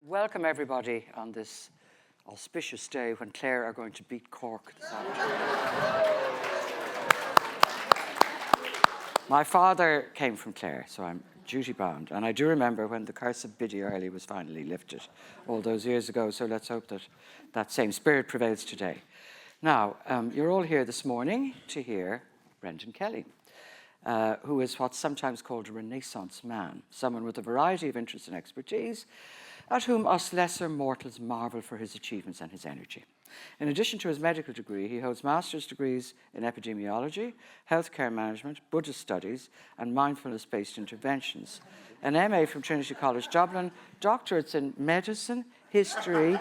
Welcome everybody on this auspicious day when Clare are going to beat Cork this afternoon. My father came from Clare, so I'm duty bound, and I do remember when the curse of Biddy Early was finally lifted all those years ago, so let's hope that that same spirit prevails today. Now, you're all here this morning to hear Brendan Kelly, who is what's sometimes called a Renaissance man, someone with a variety of interests and expertise, at whom us lesser mortals marvel for his achievements and his energy. In addition to his medical degree, he holds master's degrees in epidemiology, healthcare management, Buddhist studies, and mindfulness-based interventions, an MA from Trinity College Dublin, doctorates in medicine, history,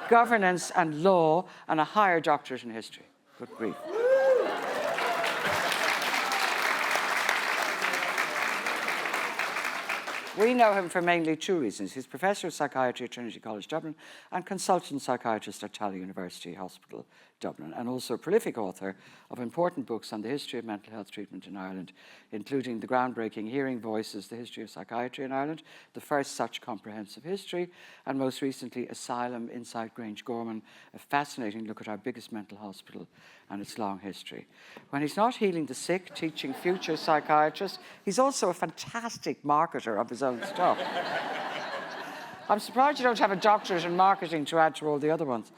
governance and law, and a higher doctorate in history. Good grief. We know him for mainly two reasons. He's Professor of Psychiatry at Trinity College Dublin and Consultant Psychiatrist at University Hospital Dublin, and also a prolific author of important books on the history of mental health treatment in Ireland, including the groundbreaking Hearing Voices, The History of Psychiatry in Ireland, the first such comprehensive history, and most recently Asylum, Inside Grangegorman, a fascinating look at our biggest mental hospital and its long history. When he's not healing the sick, teaching future psychiatrists, he's also a fantastic marketer of his own stuff. I'm surprised you don't have a doctorate in marketing to add to all the other ones.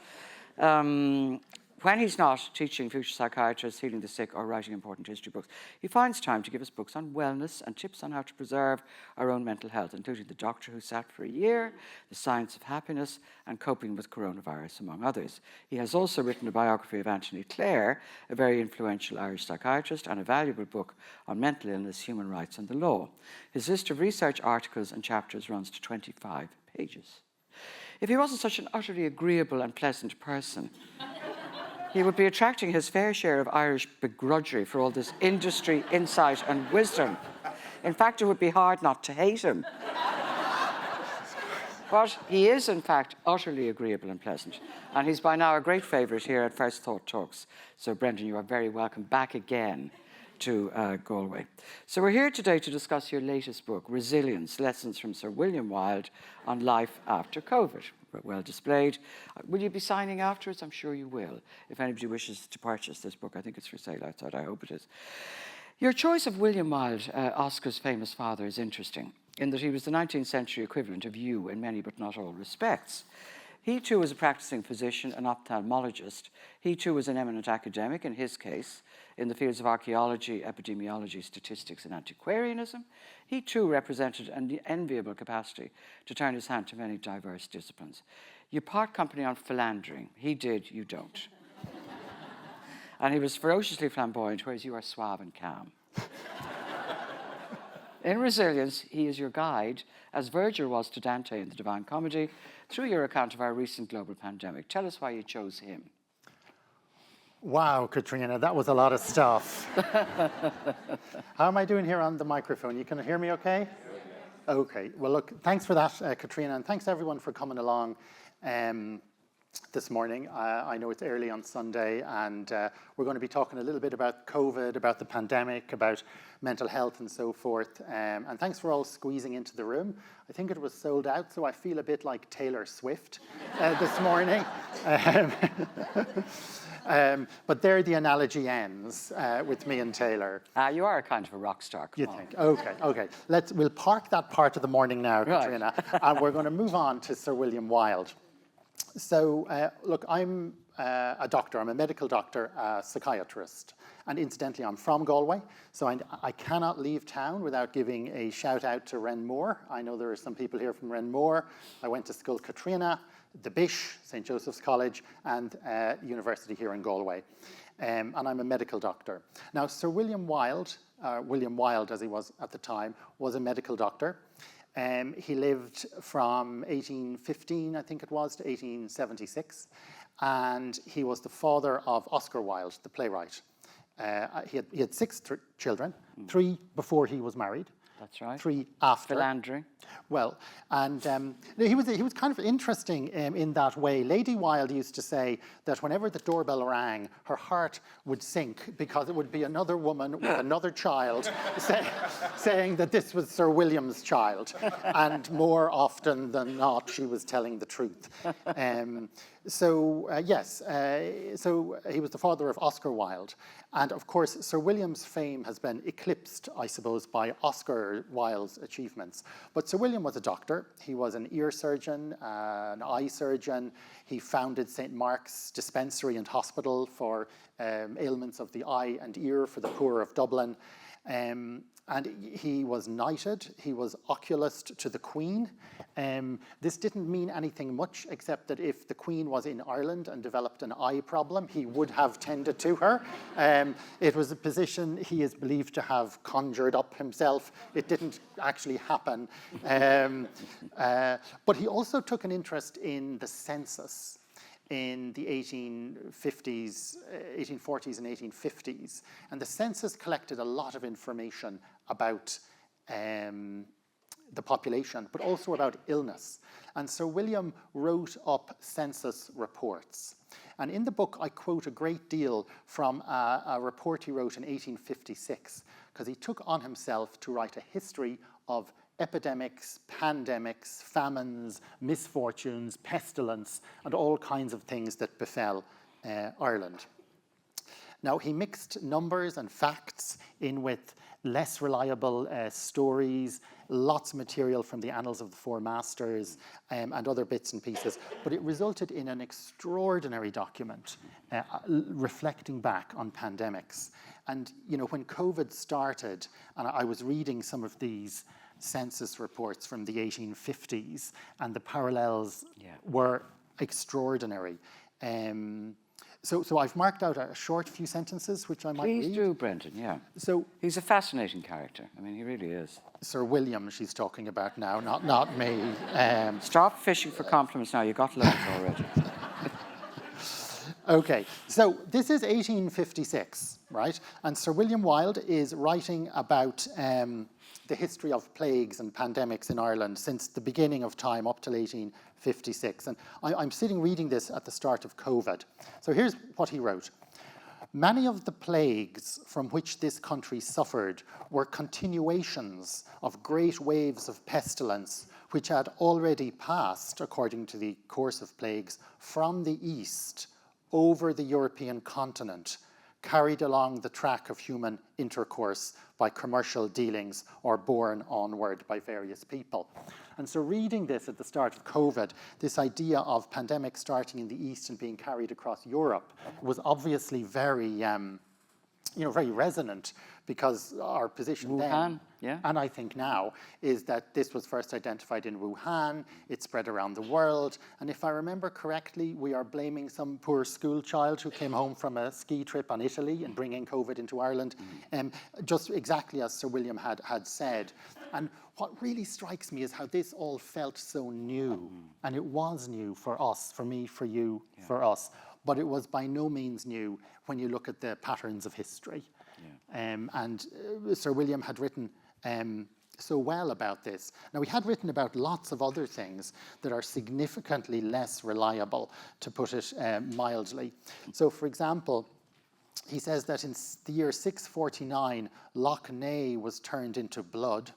When he's not teaching future psychiatrists, healing the sick, or writing important history books, he finds time to give us books on wellness and tips on how to preserve our own mental health, including The Doctor Who Sat for a Year, The Science of Happiness, and Coping with Coronavirus, among others. He has also written a biography of Anthony Clare, a very influential Irish psychiatrist, and a valuable book on mental illness, human rights, and the law. His list of research articles and chapters runs to 25 pages. If he wasn't such an utterly agreeable and pleasant person, he would be attracting his fair share of Irish begrudgery for all this industry, insight, and wisdom. In fact, it would be hard not to hate him. But he is, in fact, utterly agreeable and pleasant. And he's by now a great favourite here at First Thought Talks. So, Brendan, you are very welcome back again to Galway. So we're here today to discuss your latest book, Resilience, Lessons from Sir William Wilde on Life After COVID. Well displayed. Will you be signing afterwards? I'm sure you will. If anybody wishes to purchase this book, I think it's for sale outside. I hope it is. Your choice of William Wilde, Oscar's famous father, is interesting, in that he was the 19th century equivalent of you in many but not all respects. He too was a practicing physician, an ophthalmologist. He too was an eminent academic, in his case, in the fields of archaeology, epidemiology, statistics, and antiquarianism. He too represented an enviable capacity to turn his hand to many diverse disciplines. You part company on philandering. He did, you don't. And he was ferociously flamboyant, whereas you are suave and calm. In Resilience, he is your guide, as Virgil was to Dante in the Divine Comedy, through your account of our recent global pandemic. Tell us why you chose him. Wow, Catriona, that was a lot of stuff. How am I doing here on the microphone? You can hear me okay? Okay. Well, look, thanks for that, Catriona, and thanks everyone for coming along this morning. I know it's early on Sunday, and we're going to be talking a little bit about COVID, about the pandemic, about mental health and so forth. And thanks for all squeezing into the room. I think it was sold out, so I feel a bit like Taylor Swift this morning. But there the analogy ends with me and Taylor. You are a kind of a rock star. You think? Okay. We'll park that part of the morning now, Catriona, and we're going to move on to Sir William Wilde. So, look, I'm a doctor. I'm a medical doctor, a psychiatrist. And incidentally, I'm from Galway, so I cannot leave town without giving a shout out to Renmore. I know there are some people here from Renmore. I went to school Catriona, the Bish, St. Joseph's College, and university here in Galway. And I'm a medical doctor. Now, Sir William Wilde as he was at the time, was a medical doctor. He lived from 1815, I think it was, to 1876. And he was the father of Oscar Wilde, the playwright. He had 6 children, 3 before he was married. That's right. 3 after. Philandering. Well, and he was kind of interesting in that way. Lady Wilde used to say that whenever the doorbell rang, her heart would sink because it would be another woman with another child saying that this was Sir William's child. And more often than not, she was telling the truth. So he was the father of Oscar Wilde. And of course, Sir William's fame has been eclipsed, I suppose, by Oscar Wilde's achievements. But Sir William was a doctor. He was an ear surgeon, an eye surgeon. He founded St. Mark's Dispensary and Hospital for ailments of the eye and ear for the poor of Dublin. And he was knighted. He was oculist to the Queen. This didn't mean anything much, except that if the Queen was in Ireland and developed an eye problem, he would have tended to her. It was a position he is believed to have conjured up himself. It didn't actually happen. But he also took an interest in the census in the 1840s and 1850s. And the census collected a lot of information about the population, but also about illness. And Sir William wrote up census reports. And in the book, I quote a great deal from a report he wrote in 1856, because he took on himself to write a history of epidemics, pandemics, famines, misfortunes, pestilence, and all kinds of things that befell Ireland. Now, he mixed numbers and facts in with less reliable stories, lots of material from the Annals of the Four Masters and other bits and pieces, but it resulted in an extraordinary document reflecting back on pandemics. And, you know, when COVID started, and I was reading some of these census reports from the 1850s, and the parallels were extraordinary. So I've marked out a short few sentences, which I might read. Please do, Brendan, yeah. So he's a fascinating character. I mean, he really is. Sir William she's talking about now, not me. Stop fishing for compliments now. You got loads already. Okay, so this is 1856, right? And Sir William Wilde is writing about the history of plagues and pandemics in Ireland since the beginning of time up till 1856. And I'm sitting reading this at the start of COVID. So here's what he wrote. Many of the plagues from which this country suffered were continuations of great waves of pestilence which had already passed, according to the course of plagues, from the east over the European continent, carried along the track of human intercourse by commercial dealings or borne onward by various people. And so reading this at the start of COVID, this idea of pandemic starting in the East and being carried across Europe was obviously very, very resonant, because our position then, and I think now, is that this was first identified in Wuhan, it spread around the world, and if I remember correctly, we are blaming some poor school child who came home from a ski trip on Italy and bringing COVID into Ireland, just exactly as Sir William had said. And what really strikes me is how this all felt so new, and it was new for us, for me, for you, for us, but it was by no means new when you look at the patterns of history. And Sir William had written so well about this. Now, he had written about lots of other things that are significantly less reliable, to put it mildly. So, for example, he says that in the year 649, Loch Ness was turned into blood.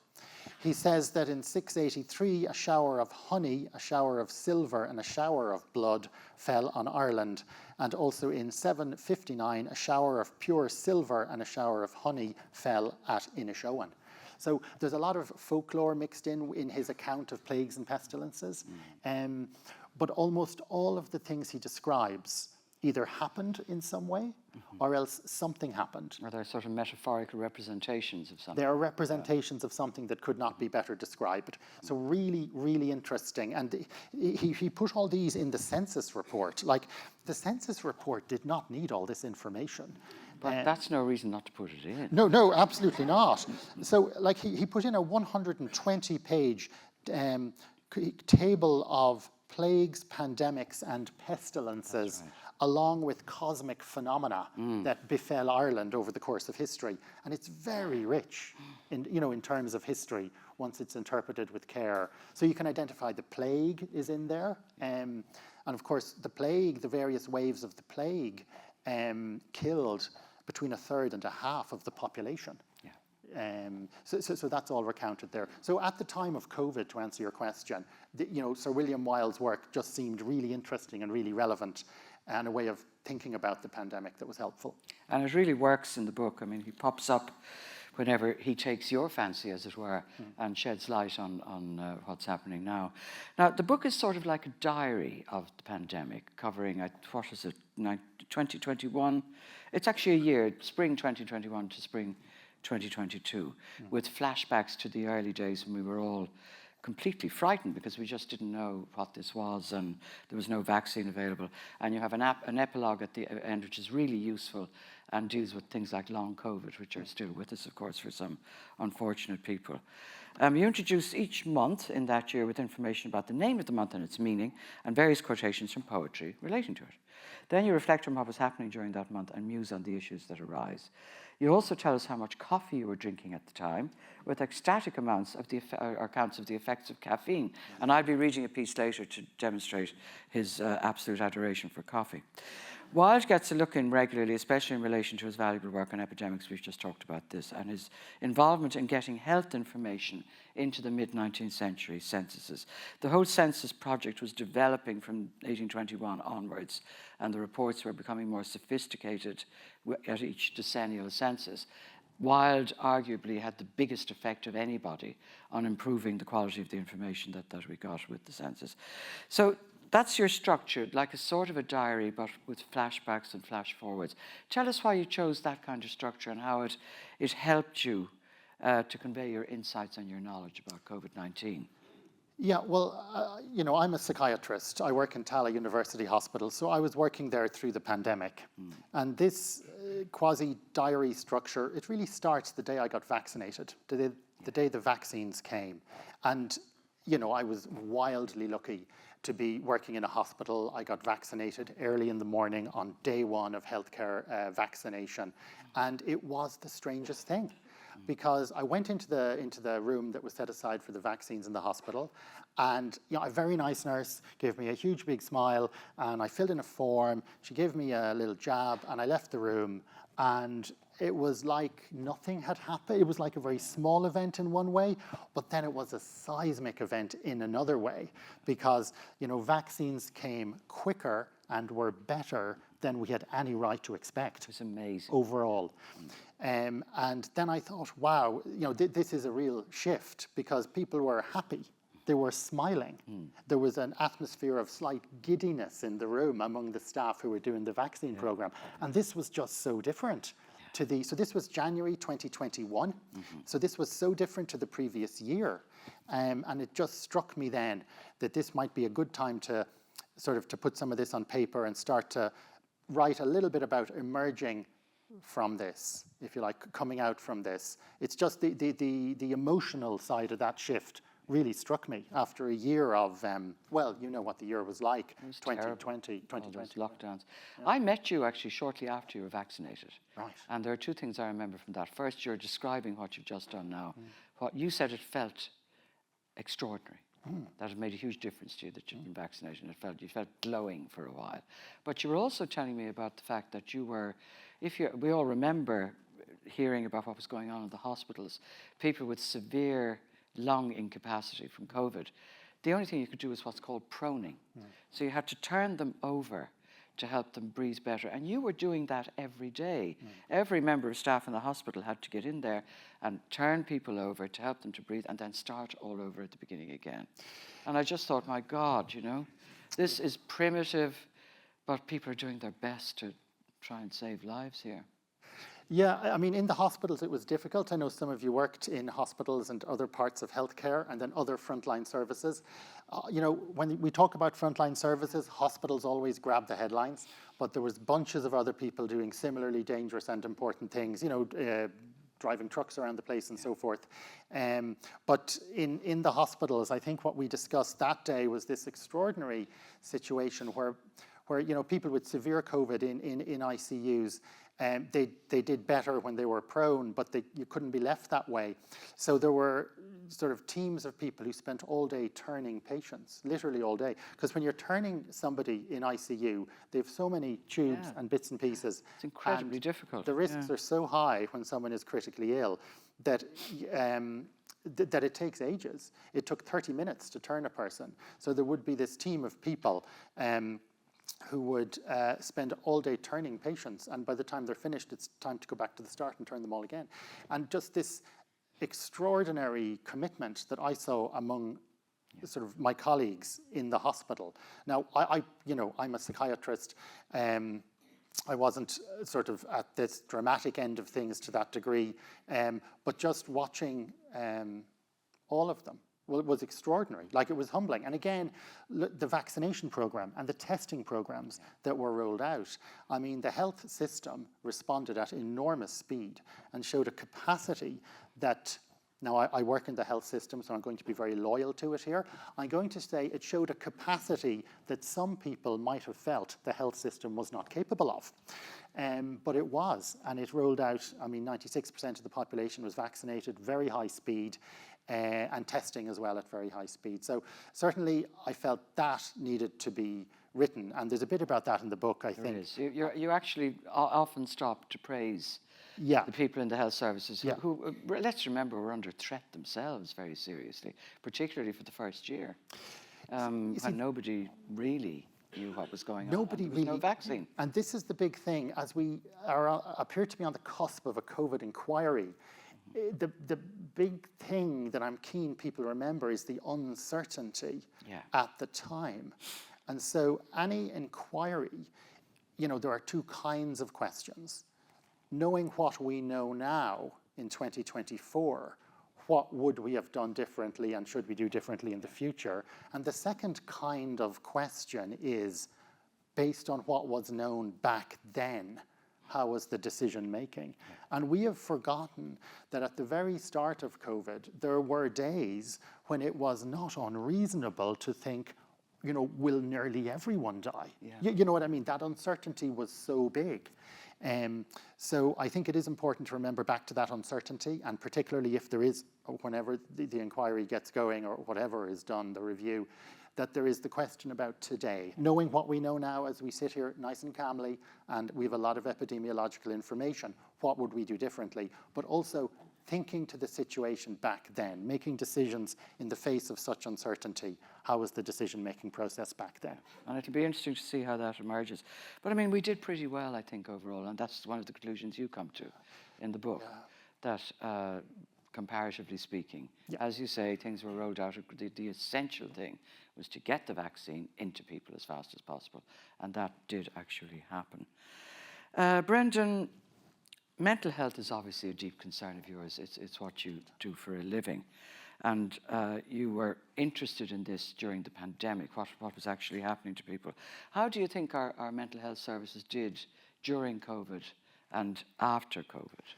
He says that in 683, a shower of honey, a shower of silver, and a shower of blood fell on Ireland. And also in 759, a shower of pure silver and a shower of honey fell at Inishowen. So there's a lot of folklore mixed in his account of plagues and pestilences. But almost all of the things he describes either happened in some way, or else something happened. Are there sort of metaphorical representations of something? There are representations of something that could not be better described. So really, really interesting. And he put all these in the census report. Like, the census report did not need all this information. But that's no reason not to put it in. No, absolutely not. So, like, he put in a 120-page table of plagues, pandemics, and pestilences along with cosmic phenomena that befell Ireland over the course of history. And it's very rich in terms of history once it's interpreted with care. So you can identify the plague is in there. And of course, the plague, the various waves of the plague killed between a third and a half of the population. So that's all recounted there. So at the time of COVID, to answer your question, Sir William Wilde's work just seemed really interesting and really relevant, and a way of thinking about the pandemic that was helpful. And it really works in the book. I mean, he pops up whenever he takes your fancy, as it were, and sheds light on what's happening now. Now, the book is sort of like a diary of the pandemic, covering, 2021? It's actually a year, spring 2021 to spring 2022, with flashbacks to the early days when we were all completely frightened because we just didn't know what this was and there was no vaccine available. And you have an epilogue at the end which is really useful and deals with things like long COVID, which are still with us, of course, for some unfortunate people. You introduce each month in that year with information about the name of the month and its meaning and various quotations from poetry relating to it. Then you reflect on what was happening during that month and muse on the issues that arise. You also tell us how much coffee you were drinking at the time, with ecstatic amounts of accounts of the effects of caffeine. And I'll be reading a piece later to demonstrate his absolute adoration for coffee. Wilde gets a look in regularly, especially in relation to his valuable work on epidemics. We've just talked about this, and his involvement in getting health information into the mid-19th century censuses. The whole census project was developing from 1821 onwards, and the reports were becoming more sophisticated at each decennial census. Wilde arguably had the biggest effect of anybody on improving the quality of the information that we got with the census. So that's your structure, like a sort of a diary, but with flashbacks and flash forwards. Tell us why you chose that kind of structure and how it helped you to convey your insights and your knowledge about COVID-19. Yeah, well, I'm a psychiatrist. I work in Tallaght University Hospital, so I was working there through the pandemic. And this quasi-diary structure, it really starts the day I got vaccinated, the day the vaccines came. And, I was wildly lucky to be working in a hospital. I got vaccinated early in the morning on day one of healthcare vaccination. And it was the strangest thing, because I went into the room that was set aside for the vaccines in the hospital, and a very nice nurse gave me a huge big smile, and I filled in a form. She gave me a little jab, and I left the room, and it was like nothing had happened. It was like a very small event in one way, but then it was a seismic event in another way, because vaccines came quicker and were better than we had any right to expect. It's amazing. Overall. And then I thought, wow, this is a real shift, because people were happy. They were smiling. There was an atmosphere of slight giddiness in the room among the staff who were doing the vaccine program. And this was just so different to so this was January 2021. So this was so different to the previous year. And it just struck me then that this might be a good time to to put some of this on paper and start to write a little bit about emerging from this, if you like, coming out from this. It's just the emotional side of that shift really struck me after a year of, well, you know what the year was like, 2020. All those lockdowns. Yeah. I met you actually shortly after you were vaccinated. Right. And there are two things I remember from that. First, you're describing what you've just done now. What you said, it felt extraordinary. That had made a huge difference to you that you'd been vaccinated, and you felt glowing for a while. But you were also telling me about the fact that you were, we all remember hearing about what was going on in the hospitals, people with severe lung incapacity from COVID. The only thing you could do was what's called proning. So you had to turn them over to help them breathe better. And you were doing that every day. Every member of staff in the hospital had to get in there and turn people over to help them to breathe and then start all over at the beginning again. And I just thought, my God, this is primitive, but people are doing their best to try and save lives here. Yeah, I mean, in the hospitals it was difficult. I know some of you worked in hospitals and other parts of healthcare and then other frontline services. When we talk about frontline services, hospitals always grab the headlines, but there was bunches of other people doing similarly dangerous and important things, driving trucks around the place and so forth. But in the hospitals, I think what we discussed that day was this extraordinary situation where where, you know, people with severe COVID in ICUs, they did better when they were prone, but you couldn't be left that way. So there were sort of teams of people who spent all day turning patients, literally all day. Because when you're turning somebody in ICU, they have so many tubes and bits and pieces. It's incredibly difficult. The risks are so high when someone is critically ill that that it takes ages. It took 30 minutes to turn a person. So there would be this team of people who would spend all day turning patients, and by the time they're finished, it's time to go back to the start and turn them all again. And just this extraordinary commitment that I saw among sort of my colleagues in the hospital. Now, I'm a psychiatrist. I wasn't sort of at this dramatic end of things to that degree, but just watching all of them was extraordinary. Like, it was humbling. And again, the vaccination program and the testing programs that were rolled out, I mean, the health system responded at enormous speed and showed a capacity that, now I work in the health system, so I'm going to be very loyal to it here. I'm going to say it showed a capacity that some people might have felt the health system was not capable of. But it was, and it rolled out, I mean, 96% of the population was vaccinated, very high speed, and testing as well at very high speed. So certainly I felt that needed to be written, and there's a bit about that in the book, I think. There is. You actually often stop to praise the people in the health services who, let's remember, were under threat themselves very seriously, particularly for the first year, when nobody really knew what was going on. Nobody really. No vaccine. And this is the big thing, as we appear to be on the cusp of a COVID inquiry. The big thing that I'm keen people remember is the uncertainty at the time. And so any inquiry, you know, there are two kinds of questions. Knowing what we know now in 2024, what would we have done differently and should we do differently in the future? And the second kind of question is, based on what was known back then, how was the decision making? And we have forgotten that at the very start of COVID, there were days when it was not unreasonable to think, you know, will nearly everyone die? You know what I mean? That uncertainty was so big. So I think it is important to remember back to that uncertainty, and particularly if there is, whenever the inquiry gets going or whatever is done, the review, that there is the question about today. Knowing what we know now as we sit here nice and calmly, and we have a lot of epidemiological information, what would we do differently? But also thinking to the situation back then, making decisions in the face of such uncertainty. How was the decision-making process back then? And it'll be interesting to see how that emerges. But I mean, we did pretty well, I think, overall, and that's one of the conclusions you come to in the book, that comparatively speaking, as you say, things were rolled out. The essential thing was to get the vaccine into people as fast as possible, and that did actually happen. Brendan, mental health is obviously a deep concern of yours. It's what you do for a living. And you were interested in this during the pandemic, what was actually happening to people. How do you think our mental health services did during COVID and after COVID?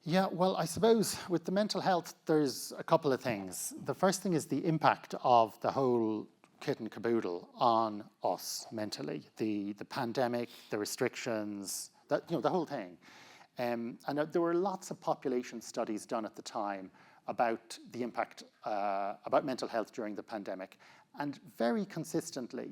Yeah, well, I suppose with the mental health, there's a couple of things. The first thing is the impact of the whole kit and caboodle on us mentally. The pandemic, the restrictions, the whole thing. And there were lots of population studies done at the time about the impact about mental health during the pandemic. And very consistently,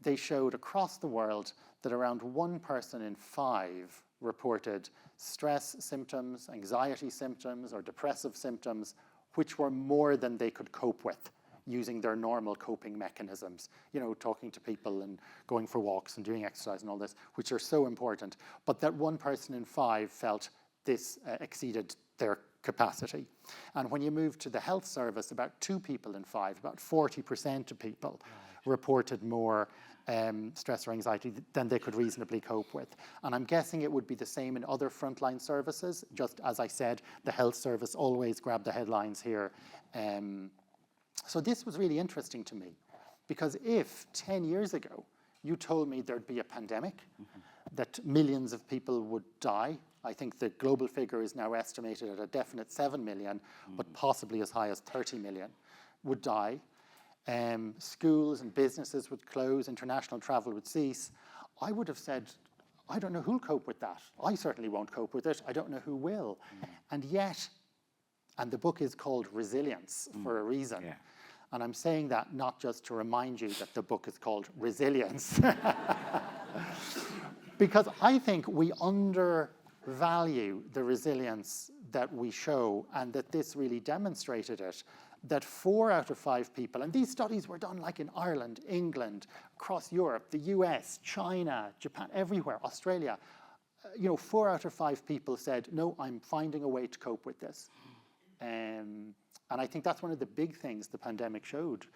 they showed across the world that around 1 person in 5 reported stress symptoms, anxiety symptoms, or depressive symptoms, which were more than they could cope with using their normal coping mechanisms, you know, talking to people and going for walks and doing exercise and all this, which are so important. But that 1 person in 5 felt this exceeded their capacity. And when you move to the health service, about 2 people in 5, about 40% of people reported more stress or anxiety than they could reasonably cope with. And I'm guessing it would be the same in other frontline services. Just as I said, the health service always grabbed the headlines here. So this was really interesting to me, because if 10 years ago you told me there'd be a pandemic, that millions of people would die, I think the global figure is now estimated at a definite 7 million, but possibly as high as 30 million would die. schools and businesses would close, international travel would cease, I would have said, I don't know who'll cope with that. I certainly won't cope with it. I don't know who will. And yet, and the book is called Resilience for a reason. Yeah. And I'm saying that not just to remind you that the book is called Resilience, because I think we undervalue the resilience that we show, and that this really demonstrated it, that 4 out of 5 people, and these studies were done like in Ireland, England, across Europe, the US, China, Japan, everywhere, Australia, 4 out of 5 people said, no, I'm finding a way to cope with this. And I think that's one of the big things the pandemic showed,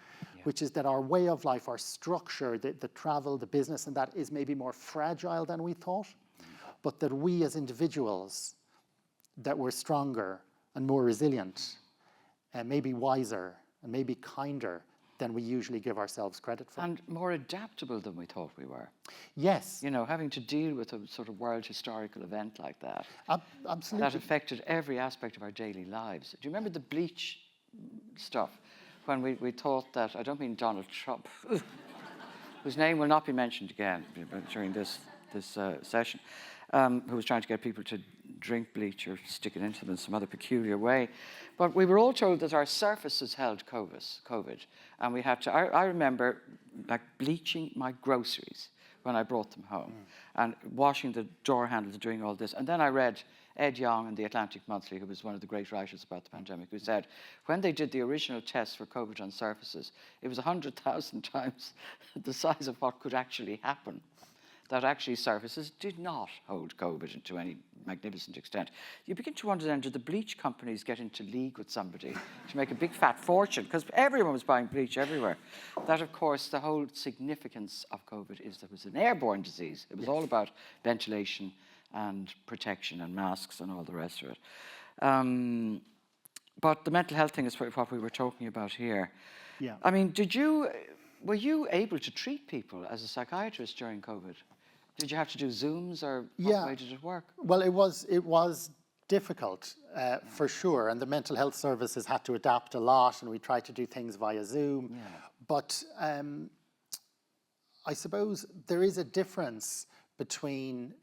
which is that our way of life, our structure, the travel, the business, and that is maybe more fragile than we thought, but that we as individuals, that we're stronger and more resilient, and maybe wiser and maybe kinder than we usually give ourselves credit for. And more adaptable than we thought we were. Yes. Having to deal with a sort of world historical event like that. Absolutely. That affected every aspect of our daily lives. Do you remember the bleach stuff? When we thought that, I don't mean Donald Trump, whose name will not be mentioned again during this session, who was trying to get people to drink bleach or stick it into them in some other peculiar way. But we were all told that our surfaces held COVID. And we had to, I remember like bleaching my groceries when I brought them home and washing the door handles, doing all this. And then I read Ed Young in the Atlantic Monthly, who was one of the great writers about the pandemic, who said when they did the original test for COVID on surfaces, it was 100,000 times the size of what could actually happen. That actually surfaces did not hold COVID to any magnificent extent. You begin to wonder then, do the bleach companies get into league with somebody to make a big fat fortune? Because everyone was buying bleach everywhere. That, of course, the whole significance of COVID is that it was an airborne disease. It was all about ventilation and protection and masks and all the rest of it. But the mental health thing is what we were talking about here. Yeah. I mean, were you able to treat people as a psychiatrist during COVID? Did you have to do Zooms, or what way did it work? Well, it was difficult, for sure, and the mental health services had to adapt a lot, and we tried to do things via Zoom. Yeah. But I suppose there is a difference between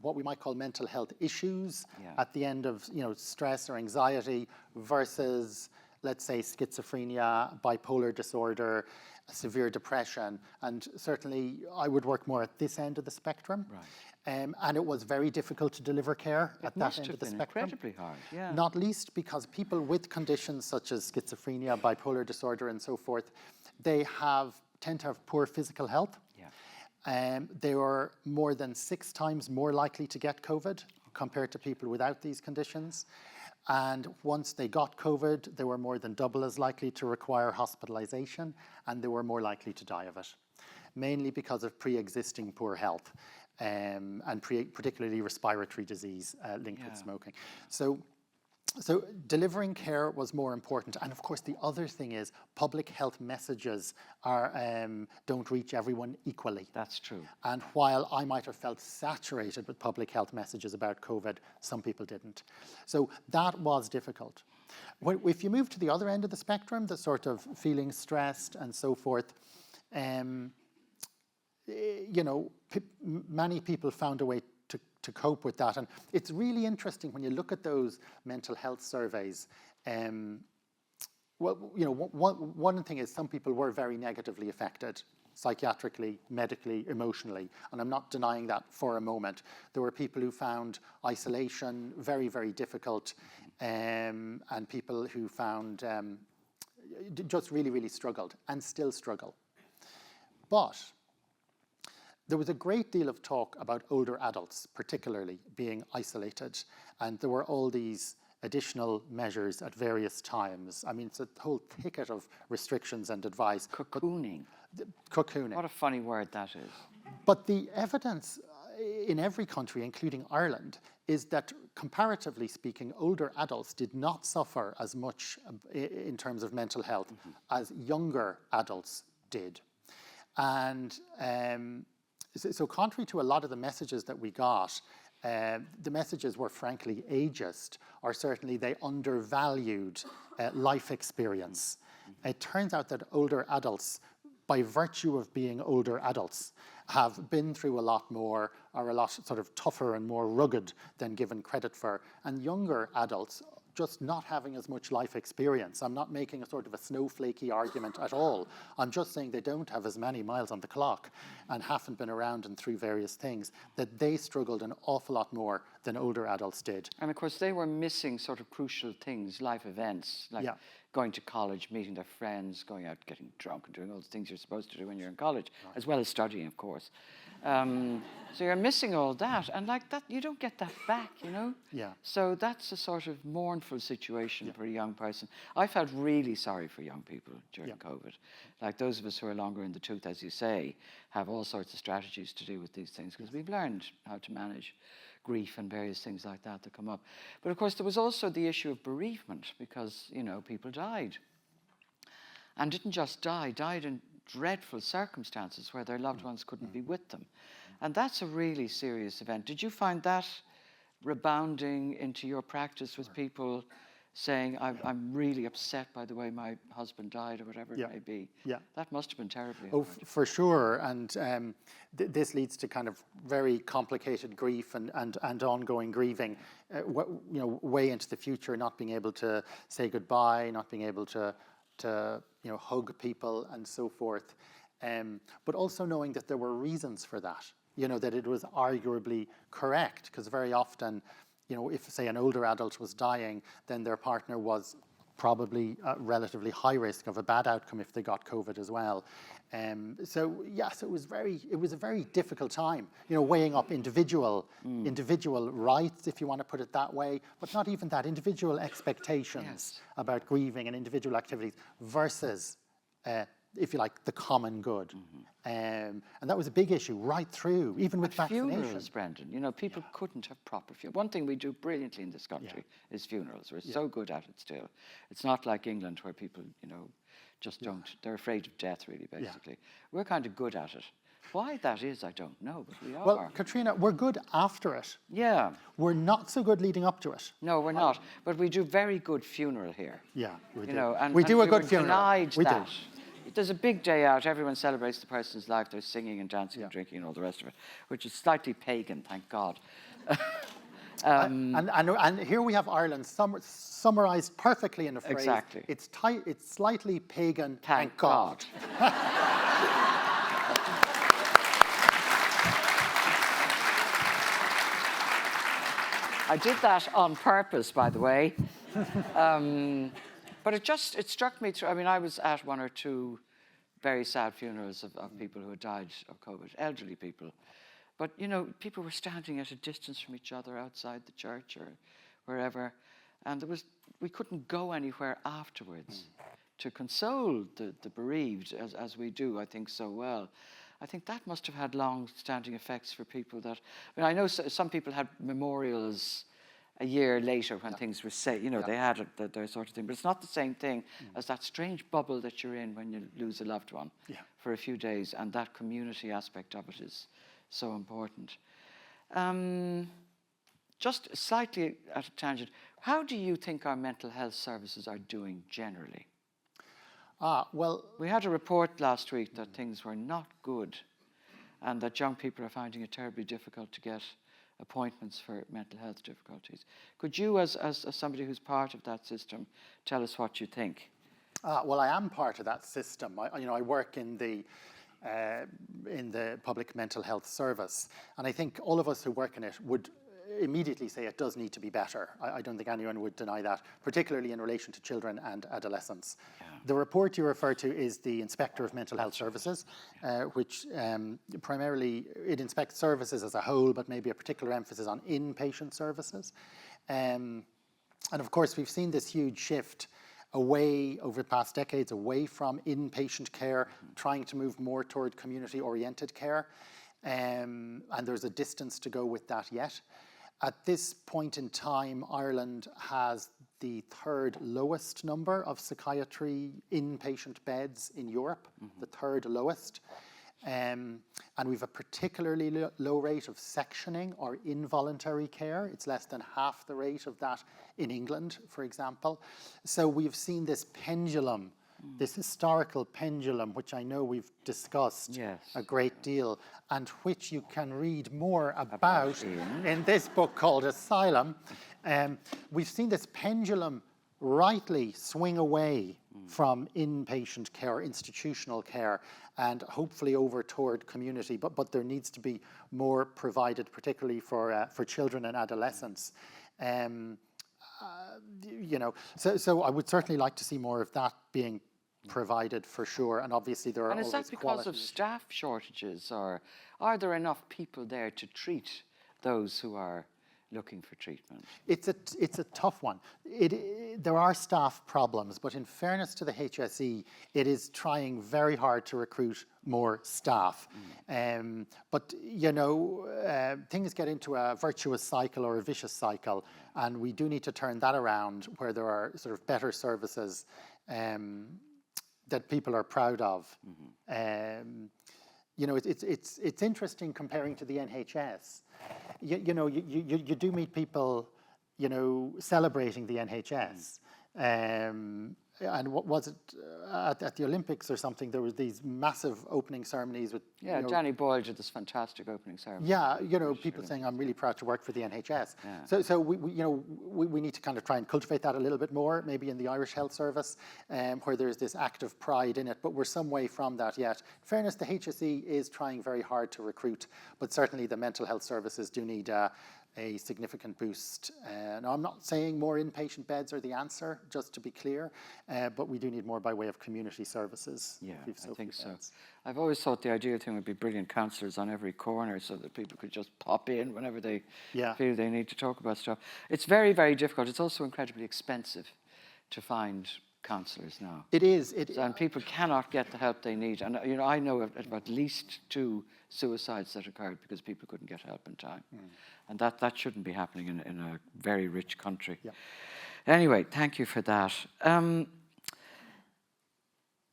what we might call mental health issues at the end of stress or anxiety versus, let's say, schizophrenia, bipolar disorder, severe depression, and certainly I would work more at this end of the spectrum. Right. And it was very difficult to deliver care at that end of the spectrum. Incredibly hard, yeah. Not least because people with conditions such as schizophrenia, bipolar disorder, and so forth, they tend to have poor physical health. Yeah. They were more than 6 times more likely to get COVID compared to people without these conditions. And once they got COVID, they were more than double as likely to require hospitalization, and they were more likely to die of it, mainly because of pre-existing poor health, and particularly respiratory disease linked with smoking. So delivering care was more important. And of course, the other thing is public health messages don't reach everyone equally. That's true. And while I might have felt saturated with public health messages about COVID, some people didn't. So that was difficult. If you move to the other end of the spectrum, the sort of feeling stressed and so forth, many people found a way to cope with that. And it's really interesting when you look at those mental health surveys. One thing is some people were very negatively affected, psychiatrically, medically, emotionally, and I'm not denying that for a moment. There were people who found isolation very, very difficult, and people who found just really, really struggled and still struggle. But there was a great deal of talk about older adults, particularly being isolated, and there were all these additional measures at various times. I mean, it's a whole thicket of restrictions and advice. Cocooning. Cocooning. What a funny word that is. But the evidence in every country, including Ireland, is that comparatively speaking, older adults did not suffer as much in terms of mental health as younger adults did. And so contrary to a lot of the messages that we got, the messages were frankly ageist, or certainly they undervalued life experience. it turns out that older adults, by virtue of being older adults, have been through a lot more, are a lot sort of tougher and more rugged than given credit for. And younger adults just not having as much life experience. I'm not making a sort of a snowflakey argument at all. I'm just saying they don't have as many miles on the clock and haven't been around and through various things, that they struggled an awful lot more than older adults did. And of course, they were missing sort of crucial things, life events, like going to college, meeting their friends, going out, getting drunk, and doing all the things you're supposed to do when you're in college, as well as studying, of course. So you're missing all that, and like that, you don't get that back, you know? Yeah. So that's a sort of mournful situation for a young person. I felt really sorry for young people during COVID. Like those of us who are longer in the tooth, as you say, have all sorts of strategies to do with these things, because we've learned how to manage grief and various things like that that come up. But of course, there was also the issue of bereavement, because, you know, people died. And didn't just die, died in dreadful circumstances where their loved ones couldn't be with them. And that's a really serious event. Did you find that rebounding into your practice with people saying, I'm really upset by the way my husband died, or whatever it may be? Yeah. That must have been terribly Oh, hard. for sure. And this leads to kind of very complicated grief and ongoing grieving, you know, way into the future, not being able to say goodbye, not being able to you know, hug people and so forth. But also knowing that there were reasons for that, you know, that it was arguably correct, because very often, you know, if, say, an older adult was dying, then their partner was probably at relatively high risk of a bad outcome if they got COVID as well. So yes, it was a very difficult time, you know, weighing up individual rights, if you want to put it that way, but not even that, individual expectations about grieving and individual activities versus, if you like, the common good. And that was a big issue right through, even with vaccination. Funerals, Brendan, you know, people couldn't have proper funerals. One thing we do brilliantly in this country is funerals. We're so good at it still. It's not like England, where people, you know, just don't, they're afraid of death, really, basically. We're kind of good at it. Why that is, I don't know, but we are. Well, Catriona, we're good after it. Yeah. We're not so good leading up to it. No, we're not. But we do very good funeral here. Yeah, we do. You know, and, we do a good funeral. Denied we that. do. There's a big day out. Everyone celebrates the person's life. There's singing and dancing and drinking and all the rest of it, which is slightly pagan, thank God. And here we have Ireland summarised perfectly in a phrase. Exactly. It's slightly pagan, Thank God. I did that on purpose, by the way. But it struck me, I mean, I was at one or two very sad funerals of people who had died of COVID, elderly people. But, you know, people were standing at a distance from each other outside the church or wherever. And we couldn't go anywhere afterwards to console the bereaved, as we do, I think, so well. I think that must have had long-standing effects for people that, I mean, I know some people had memorials a year later when things were safe, you know, they had their sort of thing. But it's not the same thing as that strange bubble that you're in when you lose a loved one for a few days, and that community aspect of it is so important. Just slightly at a tangent, how do you think our mental health services are doing generally? Well, we had a report last week that things were not good, and that young people are finding it terribly difficult to get appointments for mental health difficulties. Could you, as somebody who's part of that system, tell us what you think? Well, I am part of that system. I work in the public mental health service, and I think all of us who work in it would immediately say it does need to be better. I don't think anyone would deny that, particularly in relation to children and adolescents. Yeah. The report you refer to is the Inspector of Mental Health Services, which primarily, it inspects services as a whole, but maybe a particular emphasis on inpatient services. And of course, we've seen this huge shift away over the past decades, away from inpatient care, trying to move more toward community-oriented care. And there's a distance to go with that yet. At this point in time, Ireland has the third lowest number of psychiatry inpatient beds in Europe, the third lowest. And we've a particularly low rate of sectioning or involuntary care. It's less than half the rate of that in England, for example. So we've seen this pendulum this historical pendulum, which I know we've discussed Yes. a great deal, and which you can read more about in this book called Asylum. We've seen this pendulum rightly swing away from inpatient care, institutional care, and hopefully over toward community. But there needs to be more provided, particularly for children and adolescents. So I would certainly like to see more of that being provided for sure. And obviously there are And is always that because of quality staff shortages, or are there enough people there to treat those who are looking for treatment? It's a tough one. There are staff problems, but in fairness to the HSE, it is trying very hard to recruit more staff. But things get into a virtuous cycle or a vicious cycle, and we do need to turn that around where there are sort of better services that people are proud of. It's interesting comparing to the NHS. You do meet people, celebrating the NHS. And what was it, at the Olympics or something, there was these massive opening ceremonies with... Yeah, Danny Boyle did this fantastic opening ceremony. Yeah, people saying, I'm really proud to work for the NHS. Yeah. So we need to kind of try and cultivate that a little bit more, maybe in the Irish Health Service, where there's this active pride in it, but we're some way from that yet. In fairness, the HSE is trying very hard to recruit, but certainly the mental health services do need a significant boost. Now, I'm not saying more inpatient beds are the answer, just to be clear, but we do need more by way of community services. Yeah, I think so. I've always thought the ideal thing would be brilliant counsellors on every corner so that people could just pop in whenever they feel they need to talk about stuff. It's very, very difficult. It's also incredibly expensive to find counsellors now. It is. And people cannot get the help they need. And I know of at least 2 suicides that occurred because people couldn't get help in time. And that shouldn't be happening in a very rich country. Yeah. Anyway, thank you for that.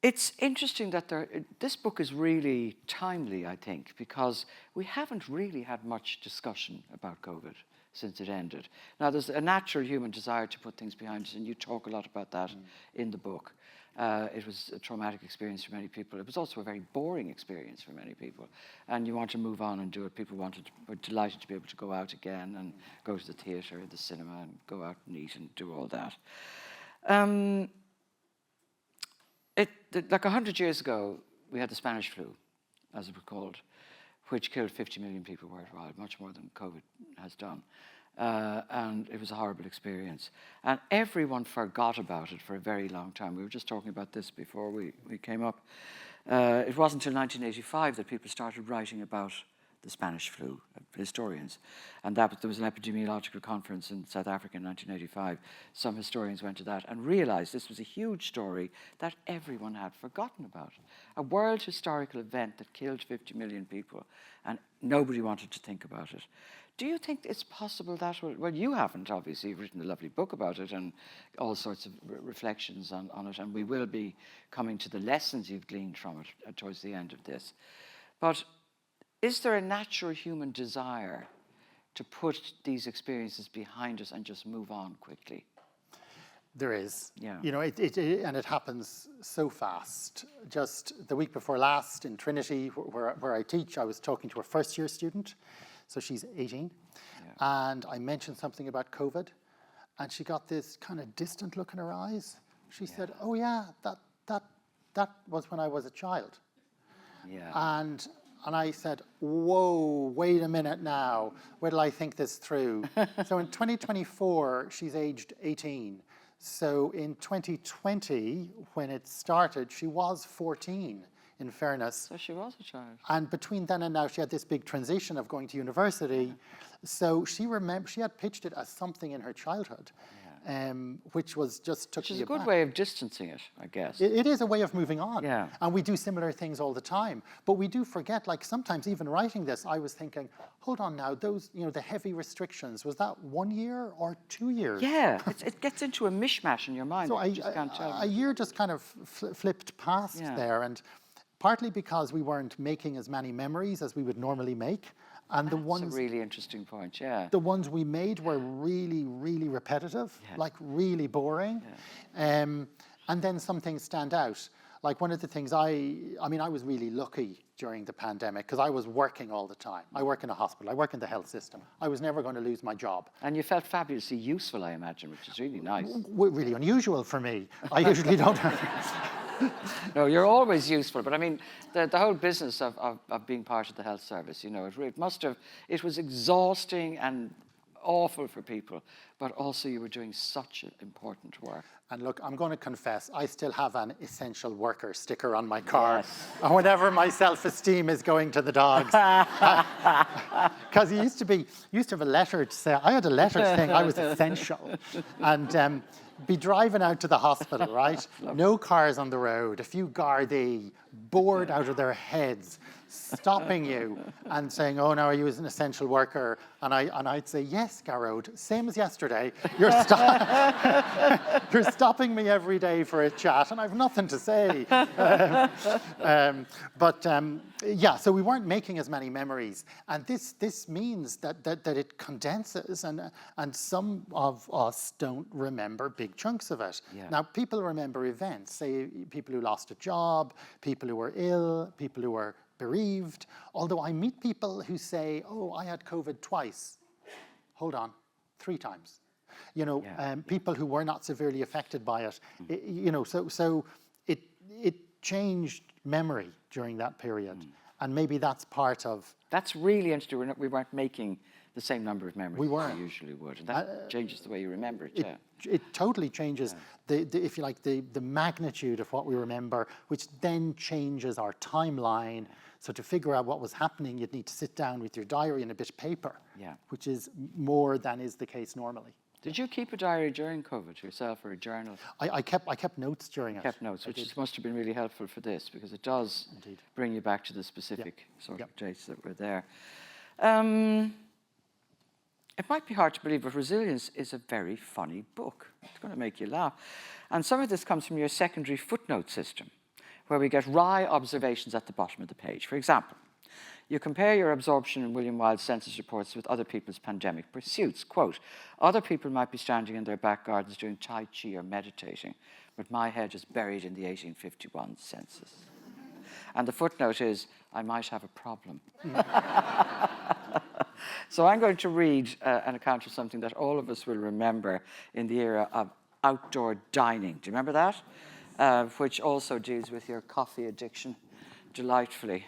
It's interesting that this book is really timely, I think, because we haven't really had much discussion about COVID since it ended. Now, there's a natural human desire to put things behind us, and you talk a lot about that in the book. It was a traumatic experience for many people. It was also a very boring experience for many people. And you want to move on and do it. People were delighted to be able to go out again and go to the theatre, the cinema, and go out and eat and do all that. Like 100 years ago, we had the Spanish flu, as it was called, which killed 50 million people worldwide, much more than COVID has done. And it was a horrible experience. And everyone forgot about it for a very long time. We were just talking about this before we came up. It wasn't until 1985 that people started writing about the Spanish flu, historians. And there was an epidemiological conference in South Africa in 1985. Some historians went to that and realized this was a huge story that everyone had forgotten about. A world historical event that killed 50 million people, and nobody wanted to think about it. Do you think it's possible that, well, you haven't, obviously, you've written a lovely book about it and all sorts of reflections on it, and we will be coming to the lessons you've gleaned from it towards the end of this. But is there a natural human desire to put these experiences behind us and just move on quickly? There is. Yeah. And it happens so fast. Just the week before last in Trinity, where I teach, I was talking to a first-year student. So she's 18. Yeah. And I mentioned something about COVID. And she got this kind of distant look in her eyes. She said, oh, yeah, that was when I was a child. Yeah. And I said, whoa, wait a minute now. Where till I think this through? So in 2024, she's aged 18. So in 2020, when it started, she was 14, in fairness. So she was a child. And between then and now, she had this big transition of going to university. So she had pitched it as something in her childhood. Which was just took me aback. Which is a good way of distancing it, I guess. It is a way of moving on. Yeah. And we do similar things all the time. But we do forget, like sometimes even writing this, I was thinking, hold on now, those, the heavy restrictions, was that 1 year or 2 years? Yeah, it gets into a mishmash in your mind. So a year just kind of flipped past there. And partly because we weren't making as many memories as we would normally make. And That's a really interesting point, yeah. The ones we made were really, really repetitive, like really boring. Yeah. And then some things stand out. Like one of the things I was really lucky during the pandemic because I was working all the time. I work in a hospital. I work in the health system. I was never going to lose my job. And you felt fabulously useful, I imagine, which is really nice. Really unusual for me. I usually don't No, you're always useful. But I mean, the whole business of being part of the health service, you know, it was exhausting and awful for people, but also you were doing such important work. And look, I'm going to confess, I still have an essential worker sticker on my car. Yes. And whenever my self-esteem is going to the dogs. Because you used to have a letter to say, I had a letter saying I was essential. And be driving out to the hospital, right? No cars on the road, a few Gardaí bored out of their heads, stopping you and saying, oh, now are you an essential worker? And I'd say, yes, Garrod, same as yesterday. You're stopping me every day for a chat and I've nothing to say. Yeah, so we weren't making as many memories. And this means that it condenses and some of us don't remember big chunks of it. Yeah. Now, people remember events, say people who lost a job, people who were ill, people who were bereaved, although I meet people who say, oh, I had COVID twice. Hold on, 3 times. You know, people who were not severely affected by it. You know, so it changed memory during that period. And maybe that's part of... That's really interesting. We weren't making the same number of memories we weren't. as we usually would. And that changes the way you remember it, It totally changes, if you like, the magnitude of what we remember, which then changes our timeline. So to figure out what was happening, you'd need to sit down with your diary and a bit of paper, which is more than is the case normally. Did you keep a diary during COVID yourself, or a journal? I kept notes during it. Kept notes, which must have been really helpful for this, because it does bring you back to the specific sort of dates that were there. It might be hard to believe, but Resilience is a very funny book. It's going to make you laugh. And some of this comes from your secondary footnote system, where we get wry observations at the bottom of the page. For example, you compare your absorption in William Wilde's census reports with other people's pandemic pursuits. Quote, other people might be standing in their back gardens doing Tai Chi or meditating, but my head is buried in the 1851 census. And the footnote is, I might have a problem. So I'm going to read an account of something that all of us will remember in the era of outdoor dining. Do you remember that? Which also deals with your coffee addiction delightfully.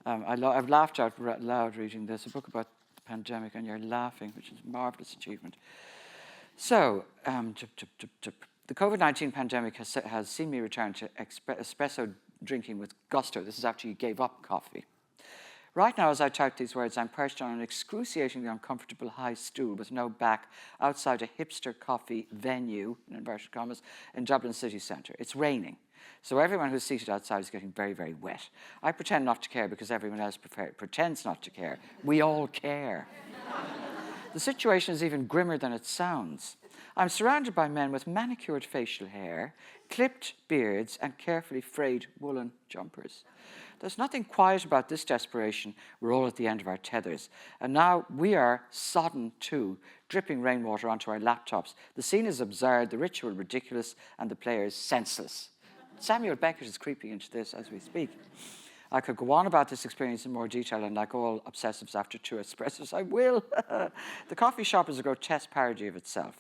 I've laughed out loud reading this, a book about the pandemic, and you're laughing, which is a marvellous achievement. So, the COVID-19 pandemic has seen me return to espresso drinking with gusto. This is after you gave up coffee. Right now, as I type these words, I'm perched on an excruciatingly uncomfortable high stool with no back outside a hipster coffee venue, in inverted commas, in Dublin city centre. It's raining, so everyone who's seated outside is getting very, very wet. I pretend not to care because everyone else pretends not to care. We all care. The situation is even grimmer than it sounds. I'm surrounded by men with manicured facial hair, clipped beards, and carefully frayed woolen jumpers. There's nothing quiet about this desperation. We're all at the end of our tethers. And now we are sodden too, dripping rainwater onto our laptops. The scene is absurd, the ritual ridiculous, and the players senseless. Samuel Beckett is creeping into this as we speak. I could go on about this experience in more detail, and like all obsessives after 2 espressos, I will. The coffee shop is a grotesque parody of itself.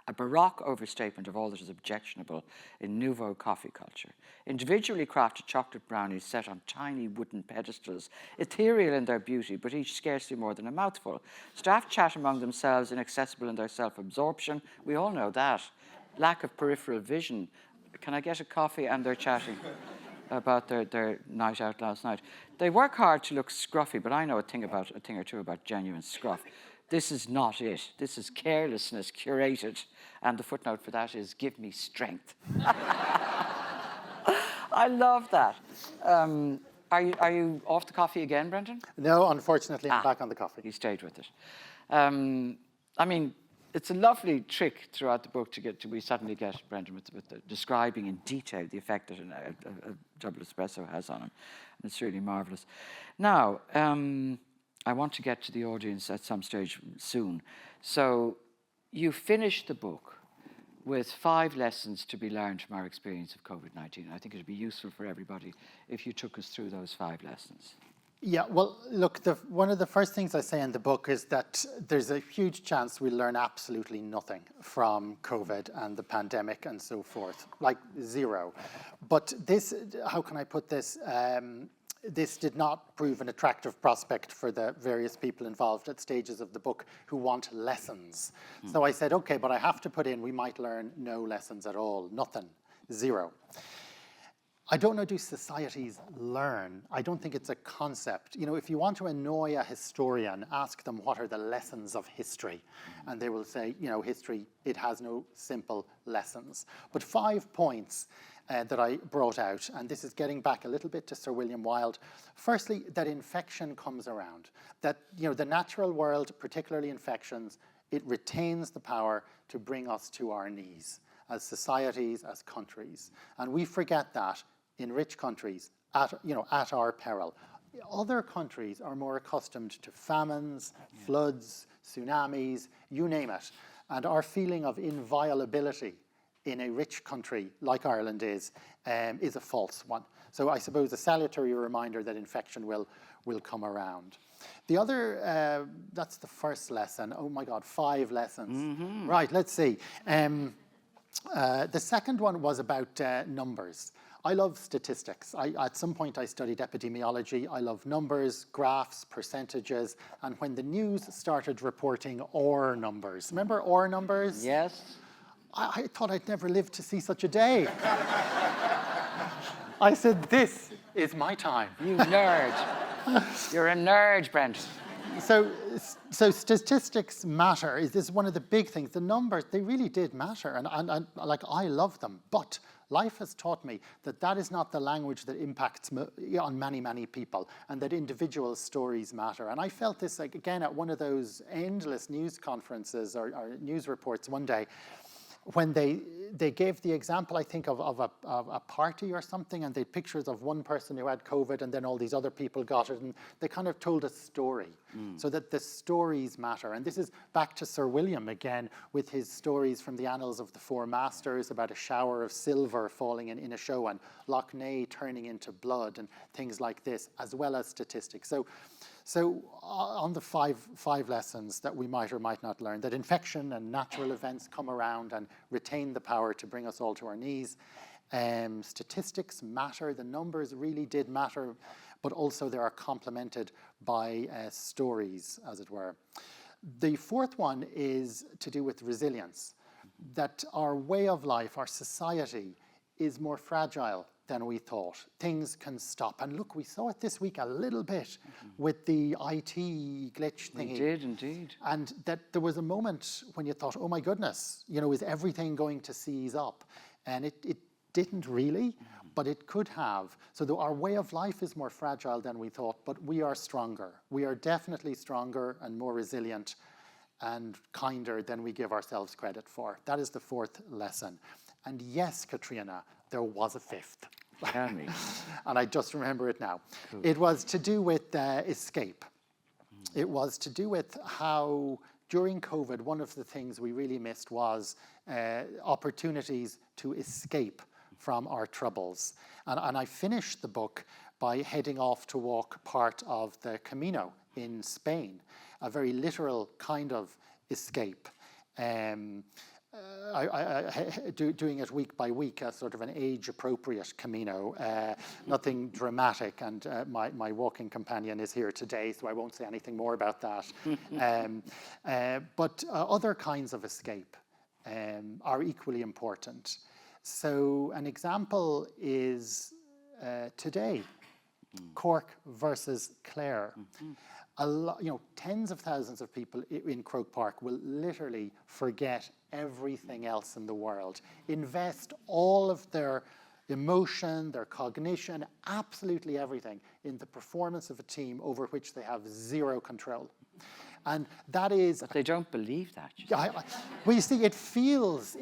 A baroque overstatement of all that is objectionable in nouveau coffee culture. Individually crafted chocolate brownies set on tiny wooden pedestals, ethereal in their beauty, but each scarcely more than a mouthful. Staff chat among themselves, inaccessible in their self-absorption. We all know that. Lack of peripheral vision. Can I get a coffee? And they're chatting about their night out last night. They work hard to look scruffy, but I know a thing or two about genuine scruff. This is not it. This is carelessness curated. And the footnote for that is, give me strength. I love that. Are you off the coffee again, Brendan? No, unfortunately, I'm back on the coffee. You stayed with it. I mean, it's a lovely trick throughout the book we suddenly get Brendan with the describing in detail the effect that a double espresso has on him. And it's really marvellous. Now, I want to get to the audience at some stage soon. So you finished the book with 5 lessons to be learned from our experience of COVID-19. I think it would be useful for everybody if you took us through those 5 lessons. Yeah, well, look, one of the first things I say in the book is that there's a huge chance we'll learn absolutely nothing from COVID and the pandemic and so forth, like zero. But this, how can I put this? This did not prove an attractive prospect for the various people involved at stages of the book who want lessons. So I said, okay, but I have to put in, we might learn no lessons at all, nothing, zero. I don't know, do societies learn? I don't think it's a concept. You know, if you want to annoy a historian, ask them what are the lessons of history. And they will say, you know, history, it has no simple lessons. But 5 points that I brought out, and this is getting back a little bit to Sir William Wilde. Firstly, that infection comes around. That, you know, the natural world, particularly infections, it retains the power to bring us to our knees as societies, as countries. And we forget that in rich countries, at our peril. Other countries are more accustomed to famines, floods, tsunamis, you name it. And our feeling of inviolability in a rich country like Ireland is a false one. So I suppose a salutary reminder that infection will come around. The other, that's the first lesson. Oh my God, 5 lessons. Mm-hmm. Right, let's see. The second one was about numbers. I love statistics. At some point I studied epidemiology. I love numbers, graphs, percentages, and when the news started reporting OR numbers. Remember OR numbers? Yes. I thought I'd never live to see such a day. I said, this is my time. You nerd. You're a nerd, Brent. So statistics matter. This is one of the big things. The numbers, they really did matter. And like, I love them. But life has taught me that that is not the language that impacts on many, many people, and that individual stories matter. And I felt this, like, again, at one of those endless news conferences or news reports one day, when they gave the example, I think, of a party or something, and they had pictures of one person who had COVID and then all these other people got it, and they kind of told a story, so that the stories matter. And this is back to Sir William again, with his stories from the Annals of the Four Masters about a shower of silver falling in a show, and Loch Ness turning into blood, and things like this, as well as statistics. So on the five lessons that we might or might not learn, that infection and natural events come around and retain the power to bring us all to our knees. Statistics matter, the numbers really did matter, but also they are complemented by stories, as it were. The fourth one is to do with resilience, that our way of life, our society, is more fragile than we thought. Things can stop. And look, we saw it this week a little bit with the IT glitch thingy. We did indeed. And that there was a moment when you thought, oh my goodness, you know, is everything going to seize up? And it didn't really, but it could have. So though our way of life is more fragile than we thought, but we are stronger. We are definitely stronger and more resilient and kinder than we give ourselves credit for. That is the fourth lesson. And yes, Catriona, there was a fifth. Tell me. And I just remember it now. Cool. It was to do with escape. It was to do with how during COVID, one of the things we really missed was opportunities to escape from our troubles. And I finished the book by heading off to walk part of the Camino in Spain, a very literal kind of escape. Doing it week by week as sort of an age-appropriate Camino, nothing dramatic, and my walking companion is here today, so I won't say anything more about that. But other kinds of escape are equally important. So an example is today, Cork versus Clare. Tens of thousands of people in Croke Park will literally forget everything else in the world, invest all of their emotion, their cognition, absolutely everything in the performance of a team over which they have zero control. And that is... But they don't believe that. Well, you see, it feels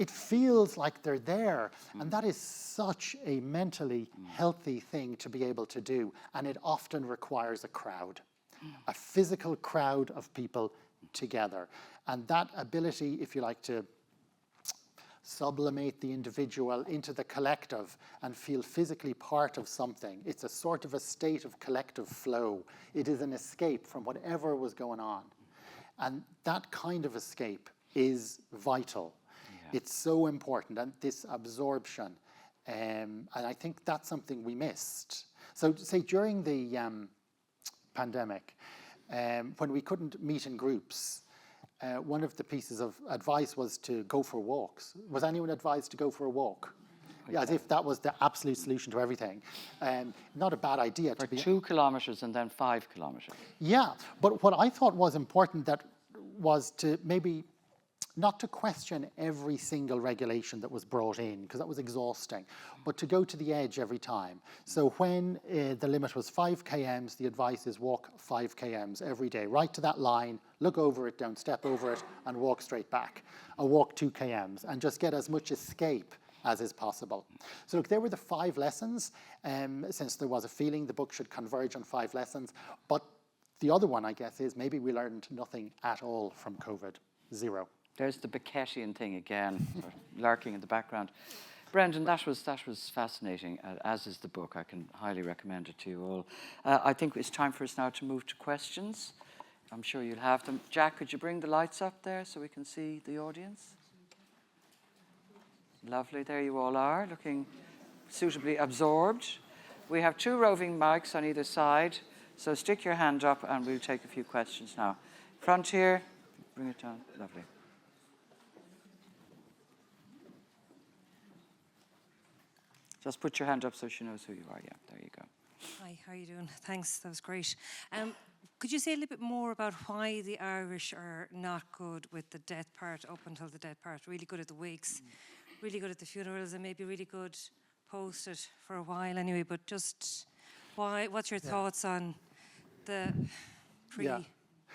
like they're there. And that is such a mentally healthy thing to be able to do. And it often requires a crowd, a physical crowd of people together. And that ability, if you like, to sublimate the individual into the collective and feel physically part of something. It's a sort of a state of collective flow. It is an escape from whatever was going on. And that kind of escape is vital. Yeah. It's so important, and this absorption. And I think that's something we missed. So say during the pandemic, when we couldn't meet in groups, one of the pieces of advice was to go for walks. Was anyone advised to go for a walk? Yeah, as if that was the absolute solution to everything. Not a bad idea. For 2 kilometres and then 5 kilometres. Yeah, but what I thought was important that was to maybe not to question every single regulation that was brought in, because that was exhausting, but to go to the edge every time. So when the limit was 5 kms, the advice is walk 5 kms every day, right to that line, look over it, don't step over it, and walk straight back. Or walk 2 kms, and just get as much escape as is possible. So look, there were the 5 lessons, since there was a feeling the book should converge on 5 lessons, but the other one, I guess, is maybe we learned nothing at all from COVID, 0. There's the Beckettian thing again, lurking in the background. Brendan, that was fascinating, as is the book. I can highly recommend it to you all. I think it's time for us now to move to questions. I'm sure you'll have them. Jack, could you bring the lights up there so we can see the audience? Lovely, there you all are, looking suitably absorbed. We have 2 roving mics on either side, so stick your hand up and we'll take a few questions now. Front here, bring it down, lovely. Just put your hand up so she knows who you are. Yeah, there you go. Hi, how are you doing? Thanks, that was great. Could you say a little bit more about why the Irish are not good with the death part up until the death part? Really good at the wakes, really good at the funerals, and maybe really good post it for a while anyway, but just why, what's your thoughts on the pre... Yeah.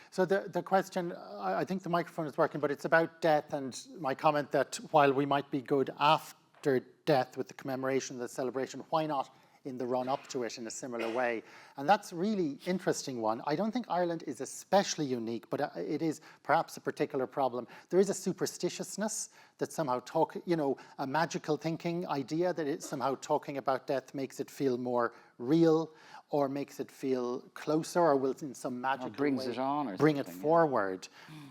So the question, I think the microphone is working, but it's about death, and my comment that while we might be good after death with the commemoration, the celebration, why not in the run up to it in a similar way? And that's a really interesting one. I don't think Ireland is especially unique, but it is perhaps a particular problem. There is a superstitiousness that somehow a magical thinking idea that it's somehow talking about death makes it feel more real, or makes it feel closer, or will in some magical way brings it on, or bring it forward.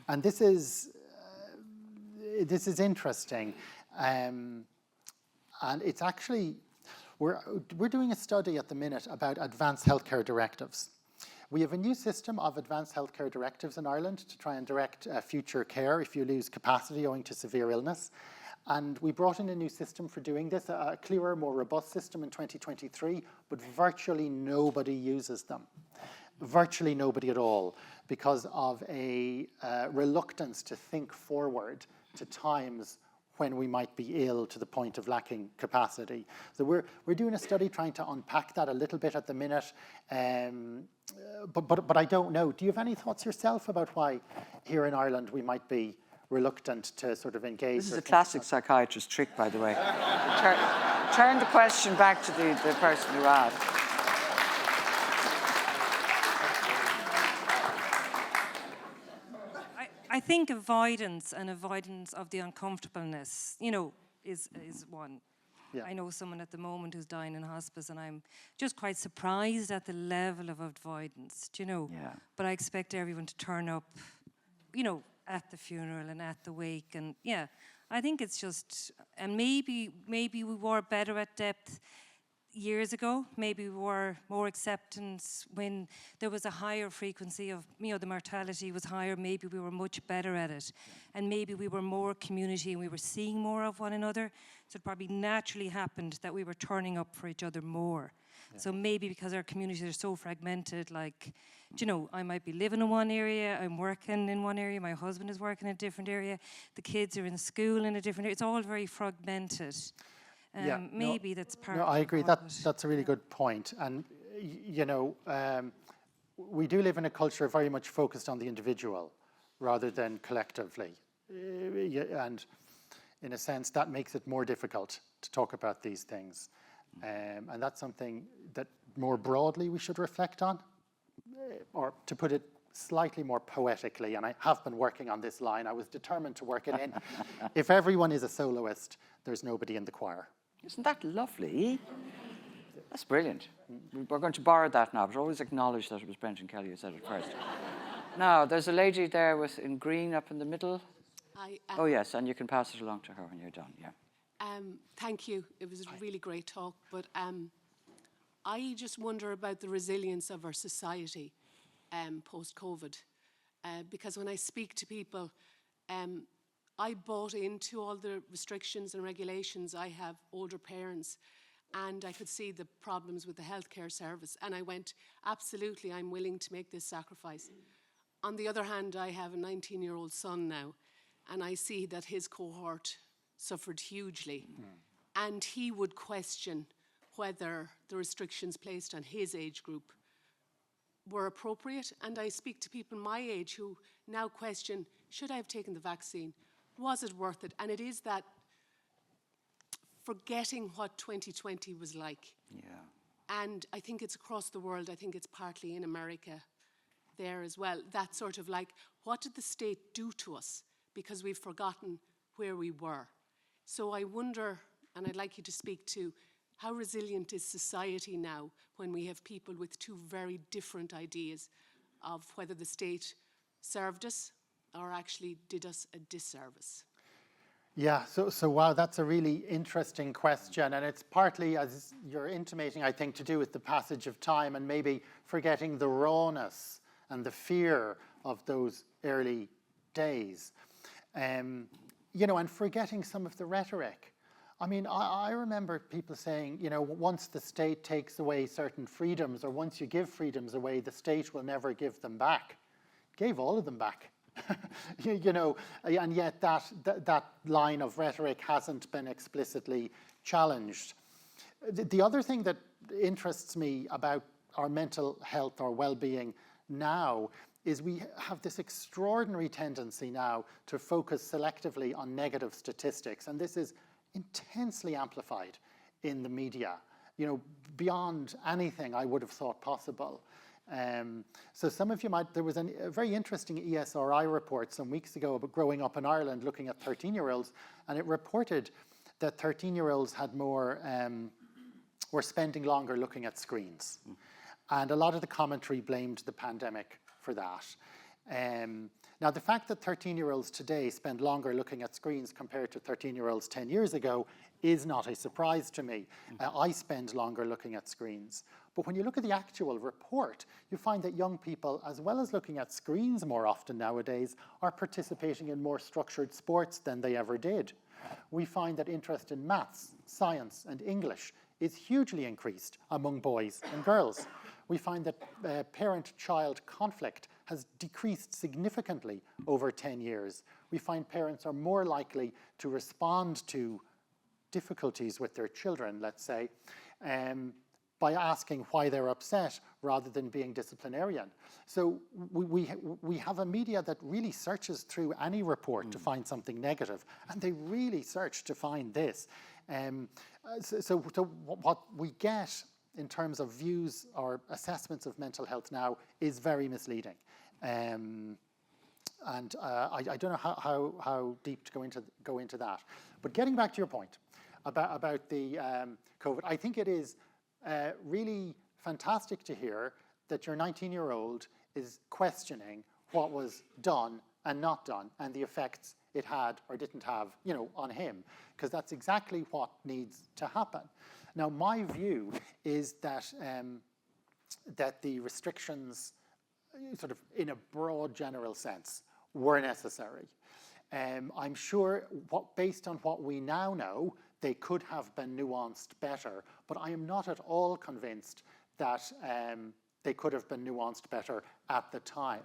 And this is interesting. And it's actually, we're doing a study at the minute about advanced healthcare directives. We have a new system of advanced healthcare directives in Ireland to try and direct future care if you lose capacity owing to severe illness. And we brought in a new system for doing this, a clearer, more robust system in 2023, but virtually nobody uses them. Virtually nobody at all, because of a reluctance to think forward to times when we might be ill to the point of lacking capacity. So we're doing a study trying to unpack that a little bit at the minute, but I don't know. Do you have any thoughts yourself about why here in Ireland we might be reluctant to sort of engage? This is a classic psychiatrist trick, by the way. Turn the question back to the person who asked. I think avoidance of the uncomfortableness, is one. Yeah. I know someone at the moment who's dying in hospice, and I'm just quite surprised at the level of avoidance, Yeah. But I expect everyone to turn up, at the funeral and at the wake, and yeah, I think it's just, and maybe we were better at depth years ago. Maybe we were more acceptance when there was a higher frequency of, the mortality was higher. Maybe we were much better at it. And maybe we were more community and we were seeing more of one another. So it probably naturally happened that we were turning up for each other more. Yeah. So maybe because our communities are so fragmented, I might be living in one area, I'm working in one area, my husband is working in a different area, the kids are in school in a different area. It's all very fragmented. Maybe that's part of it. No, I agree. That's a really good point. And, we do live in a culture very much focused on the individual rather than collectively. And in a sense, that makes it more difficult to talk about these things. And that's something that more broadly we should reflect on. Or to put it slightly more poetically, and I have been working on this line, I was determined to work it in. If everyone is a soloist, there's nobody in the choir. Isn't that lovely? That's brilliant. We're going to borrow that now, but always acknowledge that it was Brendan Kelly who said it first. Now, there's a lady there in green up in the middle. Oh, yes, and you can pass it along to her when you're done, yeah. Thank you. It was a really great talk, but I just wonder about the resilience of our society post-COVID, because when I speak to people, I bought into all the restrictions and regulations. I have older parents, and I could see the problems with the healthcare service, and I went, absolutely, I'm willing to make this sacrifice. On the other hand, I have a 19-year-old son now, and I see that his cohort suffered hugely, and he would question whether the restrictions placed on his age group were appropriate. And I speak to people my age who now question, should I have taken the vaccine? Was it worth it? And it is that forgetting what 2020 was like. Yeah. And I think it's across the world. I think it's partly in America there as well. That sort of like, what did the state do to us? Because we've forgotten where we were. So I wonder, and I'd like you to speak to, how resilient is society now when we have people with two very different ideas of whether the state served us or actually did us a disservice? Yeah, so wow, that's a really interesting question, and it's partly, as you're intimating, I think, to do with the passage of time and maybe forgetting the rawness and the fear of those early days. You know, and forgetting some of the rhetoric. I mean, I remember people saying, you know, once the state takes away certain freedoms, or once you give freedoms away, the state will never give them back. It gave all of them back. You know, and yet that line of rhetoric hasn't been explicitly challenged. The other thing that interests me about our mental health or well-being now is we have this extraordinary tendency now to focus selectively on negative statistics, and this is intensely amplified in the media, you know, beyond anything I would have thought possible. So some of you might, there was a very interesting ESRI report some weeks ago about growing up in Ireland looking at 13-year-olds, and it reported that 13-year-olds had more, were spending longer looking at screens. And a lot of the commentary blamed the pandemic for that. Now, the fact that 13-year-olds today spend longer looking at screens compared to 13-year-olds 10 years ago is not a surprise to me. I spend longer looking at screens. But when you look at the actual report, you find that young people, as well as looking at screens more often nowadays, are participating in more structured sports than they ever did. We find that interest in maths, science, and English is hugely increased among boys and girls. We find that parent-child conflict has decreased significantly over 10 years. We find parents are more likely to respond to difficulties with their children, let's say, by asking why they're upset rather than being disciplinarian. So we have a media that really searches through any report to find something negative, and they really search to find this. So what we get in terms of views or assessments of mental health now is very misleading. And I don't know how deep to go into that. But getting back to your point about the COVID, I think it is really fantastic to hear that your 19-year-old is questioning what was done and not done and the effects it had or didn't have, you know, on him, because that's exactly what needs to happen. Now, my view is that that the restrictions, sort of in a broad general sense, were necessary. I'm sure, based on what we now know, they could have been nuanced better, but I am not at all convinced that they could have been nuanced better at the time.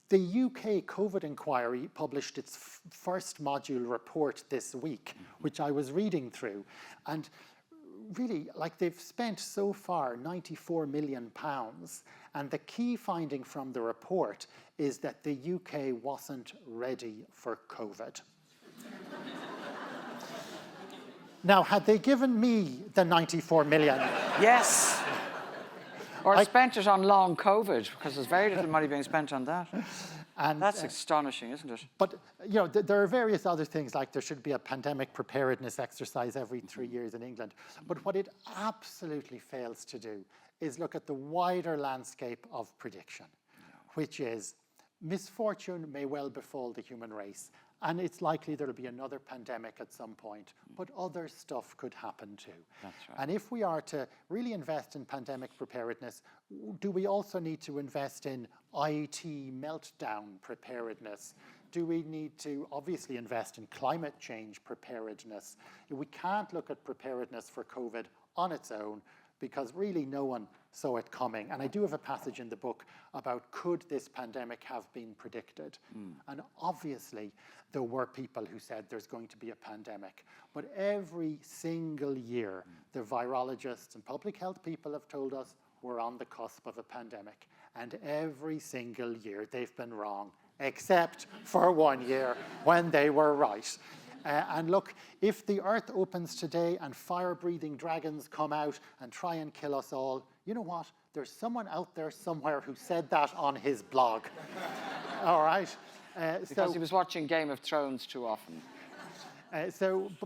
The UK COVID inquiry published its first module report this week, which I was reading through, and really, like, they've spent so far £94 million, and the key finding from the report is that the UK wasn't ready for COVID. Now, had they given me the 94 million, yes, Or spent it on long COVID, because there's very little money being spent on that. And, that's astonishing, isn't it? But there are various other things, like there should be a pandemic preparedness exercise every 3 years in England. But what it absolutely fails to do is look at the wider landscape of prediction, which is misfortune may well befall the human race. And it's likely there'll be another pandemic at some point, but other stuff could happen too. That's right. And if we are to really invest in pandemic preparedness, do we also need to invest in IT meltdown preparedness? Do we need to obviously invest in climate change preparedness? We can't look at preparedness for COVID on its own, because really no one saw it coming. And I do have a passage in the book about, could this pandemic have been predicted? And obviously there were people who said there's going to be a pandemic. But every single year, the virologists and public health people have told us we're on the cusp of a pandemic. And every single year they've been wrong, except for 1 year when they were right. And look, if the earth opens today and fire-breathing dragons come out and try and kill us all, you know what? There's someone out there somewhere who said that on his blog. All right? Because he was watching Game of Thrones too often.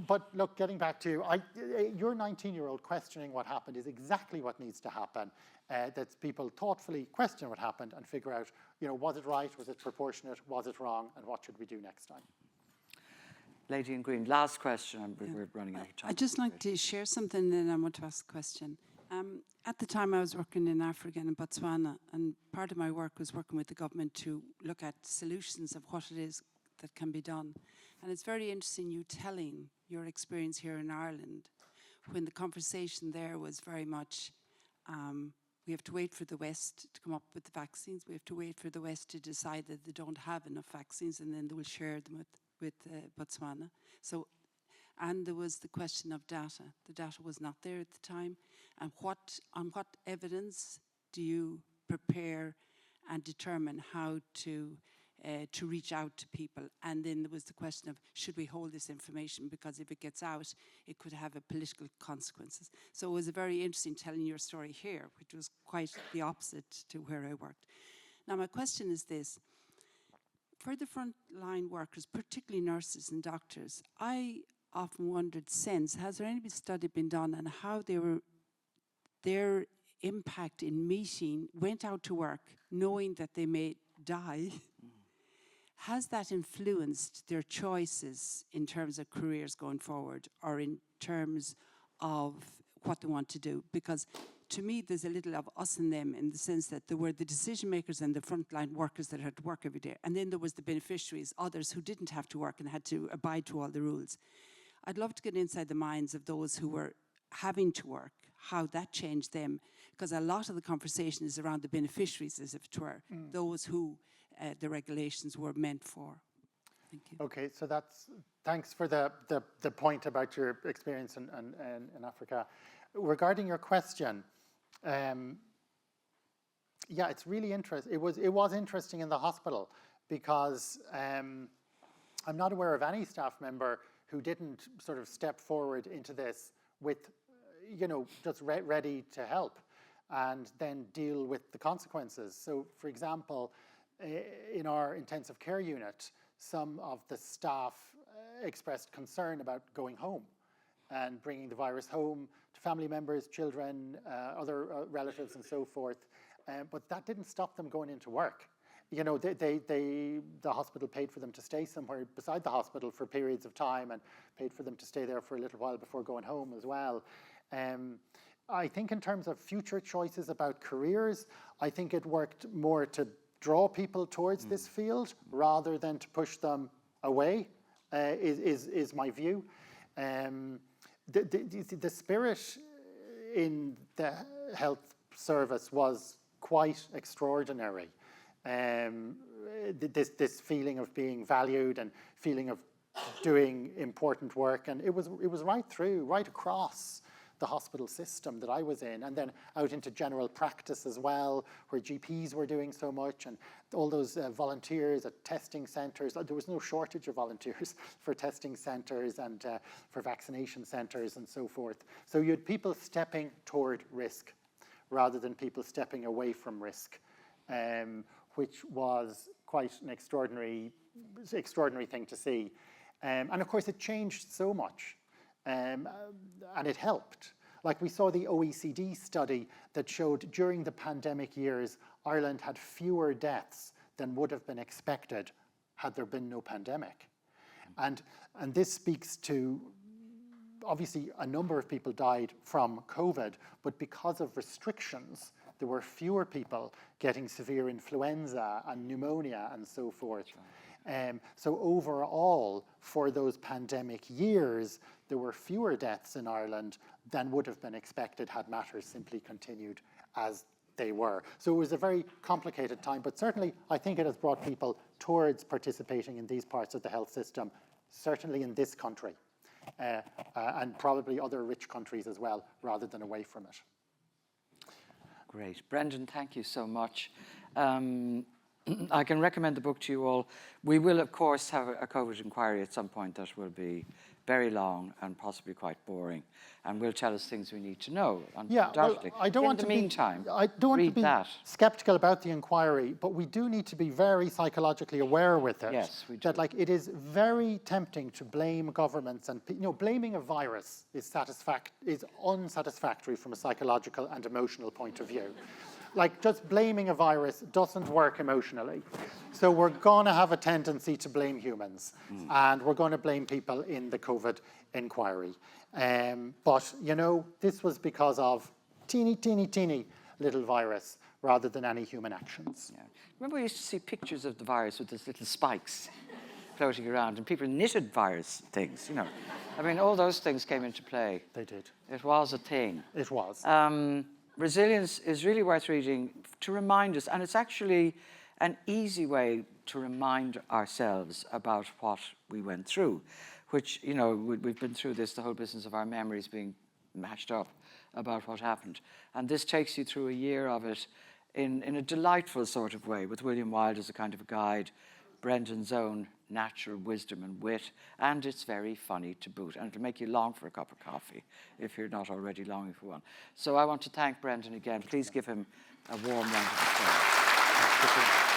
But look, getting back to your 19-year-old questioning what happened is exactly what needs to happen. That people thoughtfully question what happened and figure out, was it right, was it proportionate, was it wrong, and what should we do next time? Lady in green, last question, and we're running out of time. I'd just like to share something, and then I want to ask a question. At the time, I was working in Africa and in Botswana, and part of my work was working with the government to look at solutions of what it is that can be done. And it's very interesting you telling your experience here in Ireland, when the conversation there was very much, we have to wait for the West to come up with the vaccines. We have to wait for the West to decide that they don't have enough vaccines, and then they will share them with Botswana. And there was the question of data. The data was not there at the time. And on what evidence do you prepare and determine how to reach out to people? And then there was the question of, should we hold this information? Because if it gets out, it could have political consequences. So it was very interesting telling your story here, which was quite the opposite to where I worked. Now my question is this. For the frontline workers, particularly nurses and doctors, I often wondered since, has there any study been done on how their impact in went out to work knowing that they may die? Has that influenced their choices in terms of careers going forward, or in terms of what they want to do? Because to me, there's a little of us and them, in the sense that there were the decision makers and the frontline workers that had to work every day. And then there was the beneficiaries, others who didn't have to work and had to abide to all the rules. I'd love to get inside the minds of those who were having to work, how that changed them. Because a lot of the conversation is around the beneficiaries, as if it were, those who the regulations were meant for. Thank you. Okay, so thanks for the point about your experience in Africa. Regarding your question, it's really interesting. It was interesting in the hospital, because I'm not aware of any staff member who didn't sort of step forward into this with, just ready to help and then deal with the consequences. So, for example, in our intensive care unit, some of the staff expressed concern about going home and bringing the virus home to family members, children, other relatives and so forth. But that didn't stop them going into work. The hospital paid for them to stay somewhere beside the hospital for periods of time, and paid for them to stay there for a little while before going home as well. I think in terms of future choices about careers, I think it worked more to draw people towards this field rather than to push them away, is my view. The spirit in the health service was quite extraordinary. This feeling of being valued and feeling of doing important work, and it was right across the hospital system that I was in, and then out into general practice as well, where GPs were doing so much, and all those volunteers at testing centres. There was no shortage of volunteers for testing centres and for vaccination centres and so forth. So you had people stepping toward risk. rather than people stepping away from risk, which was quite an extraordinary thing to see. And of course, it changed so much, and it helped. Like we saw the OECD study that showed during the pandemic years, Ireland had fewer deaths than would have been expected had there been no pandemic. And this speaks to, obviously, a number of people died from COVID, but because of restrictions, there were fewer people getting severe influenza and pneumonia and so forth. So overall, for those pandemic years, there were fewer deaths in Ireland than would have been expected had matters simply continued as they were. So it was a very complicated time, but certainly I think it has brought people towards participating in these parts of the health system, certainly in this country, and probably other rich countries as well, rather than away from it. Great. Brendan, thank you so much. I can recommend the book to you all. We will, of course, have a COVID inquiry at some point that will be very long and possibly quite boring, and will tell us things we need to know. Yeah, well, I don't want to be skeptical about the inquiry, but we do need to be very psychologically aware with it. Yes, we do. That, like, it is very tempting to blame governments, and blaming a virus is unsatisfactory from a psychological and emotional point of view. Like, just blaming a virus doesn't work emotionally. So we're going to have a tendency to blame humans, and we're going to blame people in the COVID inquiry. But, this was because of teeny little virus rather than any human actions. Yeah. Remember we used to see pictures of the virus with these little spikes floating around, and people knitted virus things, I mean, all those things came into play. They did. It was a thing. It was. Resilience is really worth reading to remind us, and it's actually an easy way to remind ourselves about what we went through, which, we've been through this, the whole business of our memories being mashed up about what happened. And this takes you through a year of it in a delightful sort of way, with William Wilde as a kind of a guide, Brendan's own natural wisdom and wit, and it's very funny to boot, and it'll make you long for a cup of coffee if you're not already longing for one. So I want to thank Brendan again. Please give him a warm round of applause.